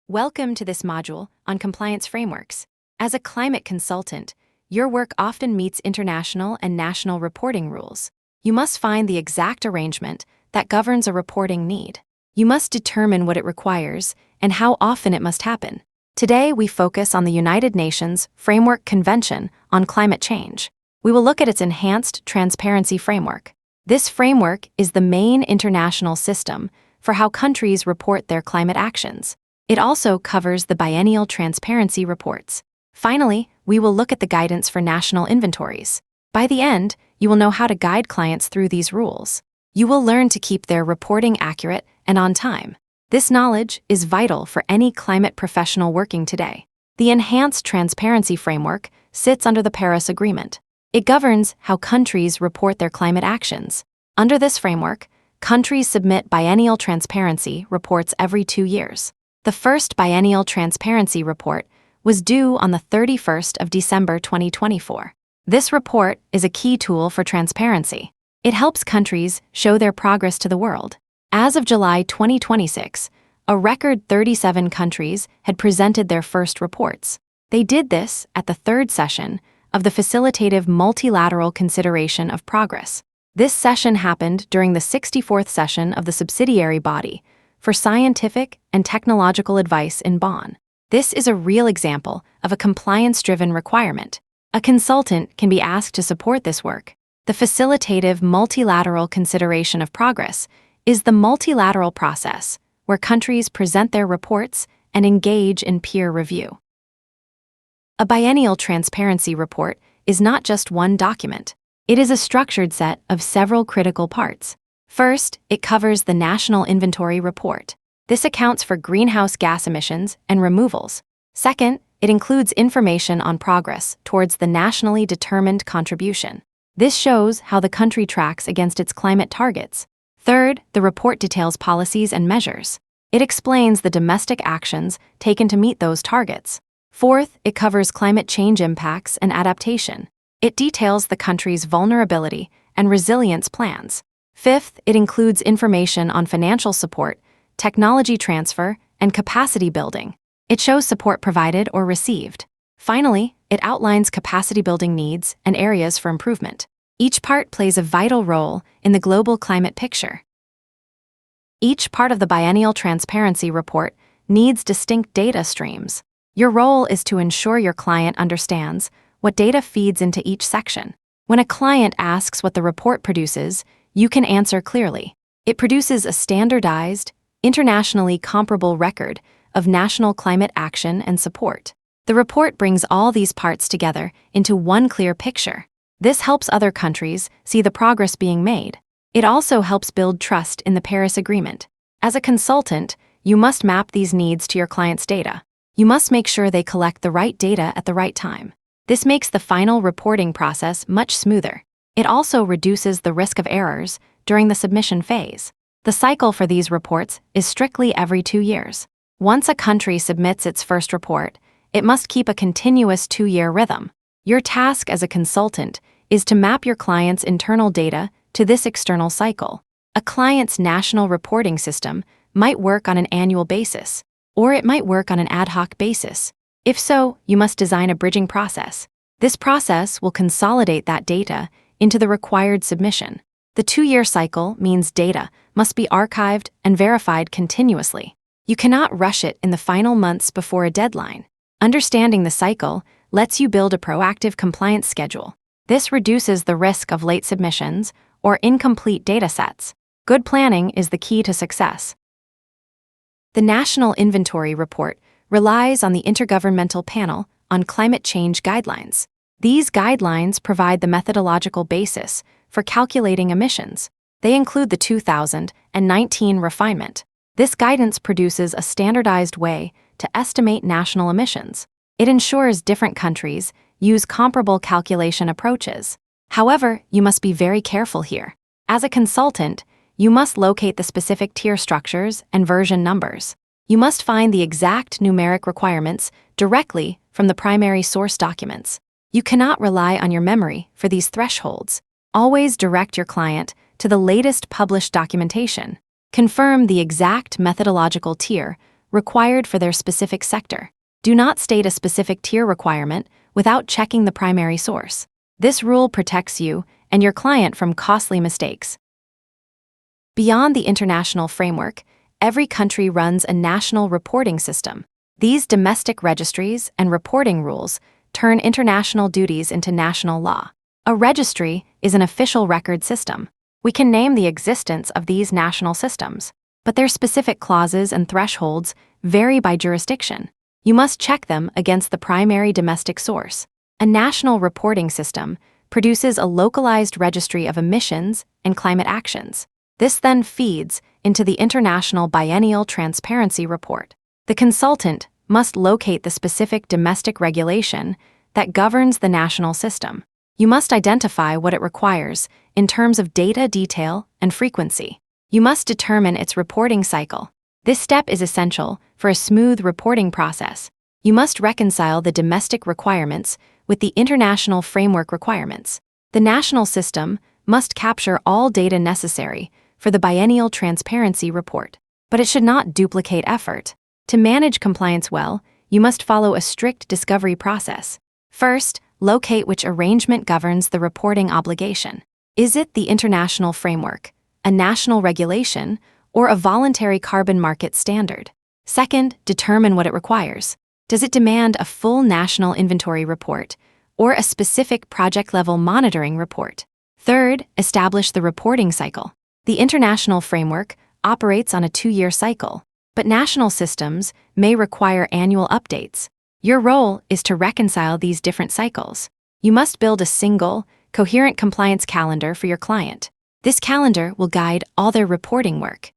Welcome to this module on compliance frameworks. As a climate consultant, your work often meets international and national reporting rules. You must find the exact arrangement that governs a reporting need. You must determine what it requires and how often it must happen. Today, we focus on the United Nations Framework Convention on Climate Change. We will look at its enhanced transparency framework. This framework is the main international system for how countries report their climate actions. It also covers the biennial transparency reports. Finally, we will look at the guidance for national inventories. By the end, you will know how to guide clients through these rules. You will learn to keep their reporting accurate and on time. This knowledge is vital for any climate professional working today. The Enhanced Transparency Framework sits under the Paris Agreement. It governs how countries report their climate actions. Under this framework, countries submit biennial transparency reports every 2 years. The first biennial transparency report was due on the 31st of December 2024. This report is a key tool for transparency. It helps countries show their progress to the world. As of July 2026, a record 37 countries had presented their first reports. They did this at the third session of the Facilitative Multilateral Consideration of Progress. This session happened during the 64th session of the subsidiary body for scientific and technological advice in Bonn. This is a real example of a compliance-driven requirement. A consultant can be asked to support this work. The Facilitative Multilateral Consideration of Progress is the multilateral process where countries present their reports and engage in peer review. A biennial transparency report is not just one document. It is a structured set of several critical parts. First, it covers the National Inventory Report. This accounts for greenhouse gas emissions and removals. Second, it includes information on progress towards the nationally determined contribution. This shows how the country tracks against its climate targets. Third, the report details policies and measures. It explains the domestic actions taken to meet those targets. Fourth, it covers climate change impacts and adaptation. It details the country's vulnerability and resilience plans. Fifth, it includes information on financial support, technology transfer, and capacity building. It shows support provided or received. Finally, it outlines capacity building needs and areas for improvement. Each part plays a vital role in the global climate picture. Each part of the biennial transparency report needs distinct data streams. Your role is to ensure your client understands what data feeds into each section. When a client asks what the report produces, you can answer clearly. It produces a standardized, internationally comparable record of national climate action and support. The report brings all these parts together into one clear picture. This helps other countries see the progress being made. It also helps build trust in the Paris Agreement. As a consultant, you must map these needs to your client's data. You must make sure they collect the right data at the right time. This makes the final reporting process much smoother. It also reduces the risk of errors during the submission phase. The cycle for these reports is strictly every 2 years. Once a country submits its first report, it must keep a continuous 2-year rhythm. Your task as a consultant is to map your client's internal data to this external cycle. A client's national reporting system might work on an annual basis, or it might work on an ad hoc basis. If so, you must design a bridging process. This process will consolidate that data into the required submission. The 2-year cycle means data must be archived and verified continuously. You cannot rush it in the final months before a deadline. Understanding the cycle lets you build a proactive compliance schedule. This reduces the risk of late submissions or incomplete data sets. Good planning is the key to success. The National Inventory Report relies on the Intergovernmental Panel on Climate Change Guidelines. These guidelines provide the methodological basis for calculating emissions. They include the 2019 Refinement. This guidance produces a standardized way to estimate national emissions. It ensures different countries use comparable calculation approaches. However, you must be very careful here. As a consultant, you must locate the specific tier structures and version numbers. You must find the exact numeric requirements directly from the primary source documents. You cannot rely on your memory for these thresholds. Always direct your client to the latest published documentation. Confirm the exact methodological tier required for their specific sector. Do not state a specific tier requirement without checking the primary source. This rule protects you and your client from costly mistakes. Beyond the international framework, every country runs a national reporting system. These domestic registries and reporting rules turn international duties into national law. A registry is an official record system. We can name the existence of these national systems, but their specific clauses and thresholds vary by jurisdiction. You must check them against the primary domestic source. A national reporting system produces a localized registry of emissions and climate actions. This then feeds into the International Biennial Transparency Report. The consultant must locate the specific domestic regulation that governs the national system. You must identify what it requires in terms of data detail and frequency. You must determine its reporting cycle. This step is essential for a smooth reporting process. You must reconcile the domestic requirements with the international framework requirements. The national system must capture all data necessary for the Biennial Transparency Report, but it should not duplicate effort. To manage compliance well, you must follow a strict discovery process. First, locate which arrangement governs the reporting obligation. Is it the international framework, a national regulation, or a voluntary carbon market standard? Second, determine what it requires. Does it demand a full national inventory report or a specific project-level monitoring report? Third, establish the reporting cycle. The international framework operates on a 2-year cycle, but national systems may require annual updates. Your role is to reconcile these different cycles. You must build a single, coherent compliance calendar for your client. This calendar will guide all their reporting work.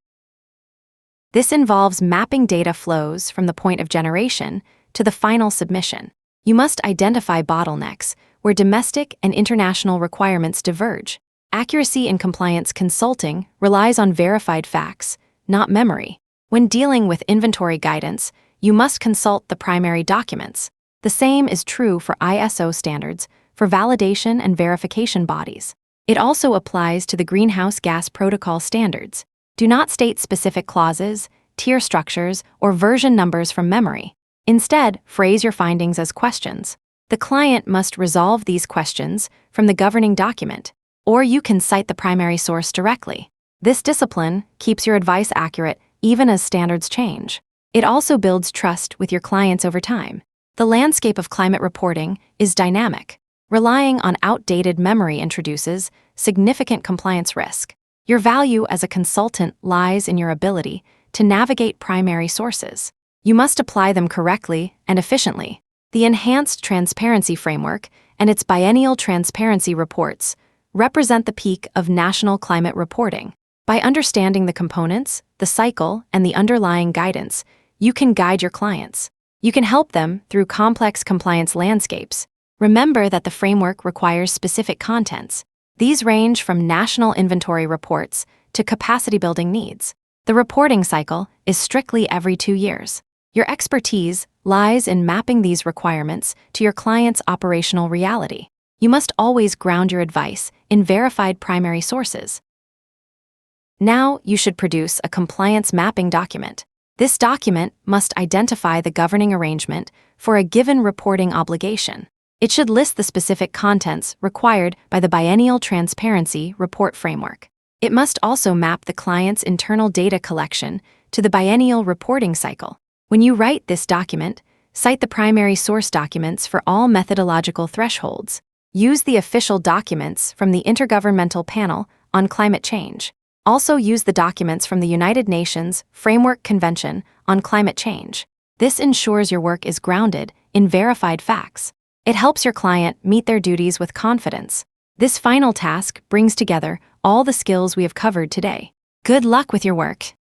This involves mapping data flows from the point of generation to the final submission. You must identify bottlenecks where domestic and international requirements diverge. Accuracy in compliance consulting relies on verified facts, not memory. When dealing with inventory guidance, you must consult the primary documents. The same is true for ISO standards for validation and verification bodies. It also applies to the Greenhouse Gas Protocol standards. Do not state specific clauses, tier structures, or version numbers from memory. Instead, phrase your findings as questions. The client must resolve these questions from the governing document, or you can cite the primary source directly. This discipline keeps your advice accurate even as standards change. It also builds trust with your clients over time. The landscape of climate reporting is dynamic. Relying on outdated memory introduces significant compliance risk. Your value as a consultant lies in your ability to navigate primary sources. You must apply them correctly and efficiently. The Enhanced Transparency Framework and its biennial transparency reports represent the peak of national climate reporting. By understanding the components, the cycle, and the underlying guidance, you can guide your clients. You can help them through complex compliance landscapes. Remember that the framework requires specific contents. These range from national inventory reports to capacity-building needs. The reporting cycle is strictly every 2 years. Your expertise lies in mapping these requirements to your client's operational reality. You must always ground your advice in verified primary sources. Now, you should produce a compliance mapping document. This document must identify the governing arrangement for a given reporting obligation. It should list the specific contents required by the Biennial Transparency Report Framework. It must also map the client's internal data collection to the biennial reporting cycle. When you write this document, cite the primary source documents for all methodological thresholds. Use the official documents from the Intergovernmental Panel on Climate Change. Also use the documents from the United Nations Framework Convention on Climate Change. This ensures your work is grounded in verified facts. It helps your client meet their duties with confidence. This final task brings together all the skills we have covered today. Good luck with your work.